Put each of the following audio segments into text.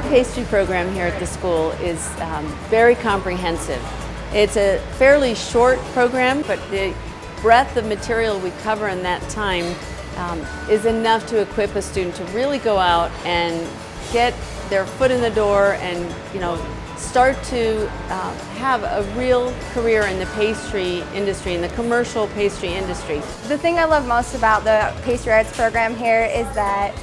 pastry program here at the school is very comprehensive. It's a fairly short program, but the breadth of material we cover in that time is enough to equip a student to really go out and get their foot in the door and start to have a real career in the pastry industry, in the commercial pastry industry. The thing I love most about the Pastry Arts program here is that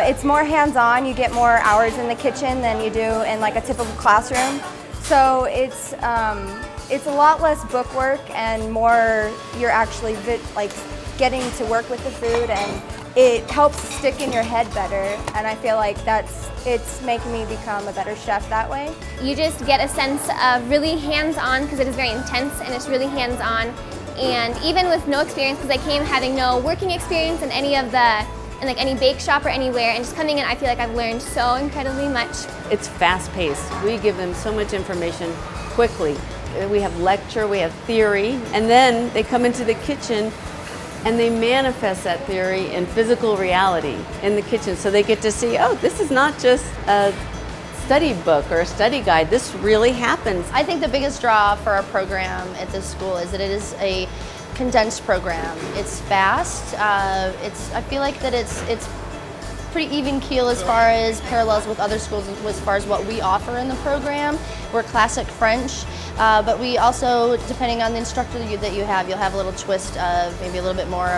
it's more hands-on. You get more hours in the kitchen than you do in like a typical classroom. So it's a lot less book work and more you're actually getting to work with the food, and it helps stick in your head better, and I feel like it's making me become a better chef that way. You just get a sense of really hands-on, because it is very intense and it's really hands-on, and even with no experience, because I came having no working experience in any bake shop or anywhere, and just coming in I feel like I've learned so incredibly much. It's fast-paced. We give them so much information quickly. We have lecture, we have theory, and then they come into the kitchen and they manifest that theory in physical reality in the kitchen. So they get to see, oh, this is not just a study book or a study guide. This really happens. I think the biggest draw for our program at this school is that it is a condensed program. It's fast. I feel like that it's pretty even keel as far as parallels with other schools as far as what we offer in the program. We're classic French, but we also, depending on the instructor that you have, you'll have a little twist of maybe a little bit more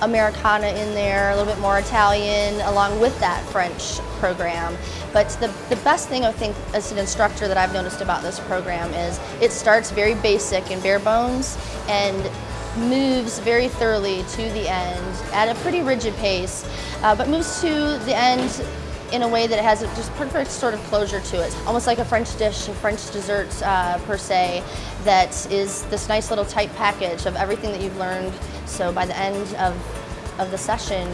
Americana in there, a little bit more Italian, along with that French program. But the best thing I think as an instructor that I've noticed about this program is it starts very basic and bare bones and moves very thoroughly to the end at a pretty rigid pace, but moves to the end in a way that has a just perfect sort of closure to it. Almost like a French dish, a French dessert per se, that is this nice little tight package of everything that you've learned. So by the end of the session,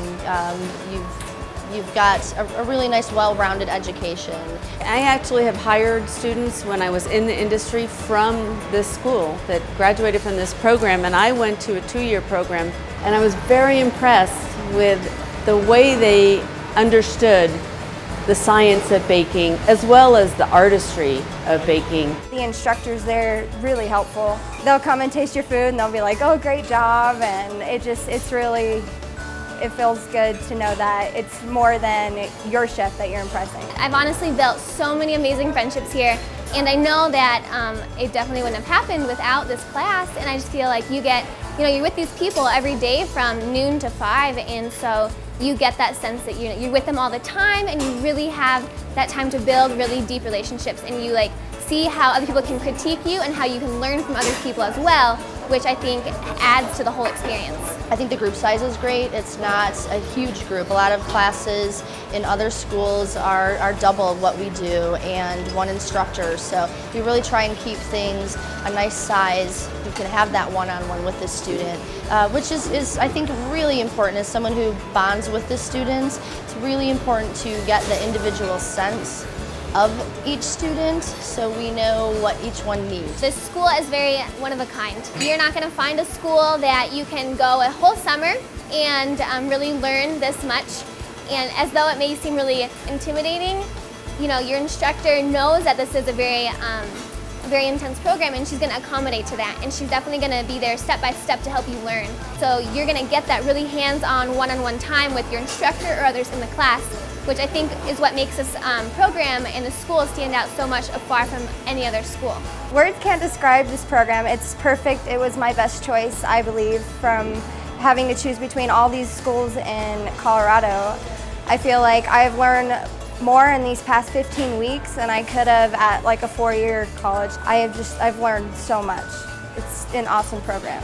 you've got a really nice, well-rounded education. I actually have hired students when I was in the industry from this school that graduated from this program, and I went to a 2-year program, and I was very impressed with the way they understood the science of baking as well as the artistry of baking. The instructors there are really helpful. They'll come and taste your food and they'll be like, oh, great job, and it feels good to know that it's more than your chef that you're impressing. I've honestly built so many amazing friendships here, and I know that it definitely wouldn't have happened without this class, and I just feel like you're with these people every day from noon to 5, and so you get that sense that you're with them all the time, and you really have that time to build really deep relationships, and you see how other people can critique you and how you can learn from other people as well, which I think adds to the whole experience. I think the group size is great. It's not a huge group. A lot of classes in other schools are double what we do and one instructor. So we really try and keep things a nice size. You can have that one-on-one with the student, which is I think really important as someone who bonds with the students. It's really important to get the individual sense of each student so we know what each one needs. This school is very one of a kind. You're not going to find a school that you can go a whole summer and really learn this much, and as though it may seem really intimidating, your instructor knows that this is a very intense program, and she's going to accommodate to that, and she's definitely going to be there step by step to help you learn. So you're going to get that really hands-on one-on-one time with your instructor or others in the class, which I think is what makes this program and the school stand out so much far from any other school. Words can't describe this program. It's perfect. It was my best choice, I believe, from having to choose between all these schools in Colorado. I feel like I've learned more in these past 15 weeks than I could have at like a 4-year college. I've learned so much. It's an awesome program.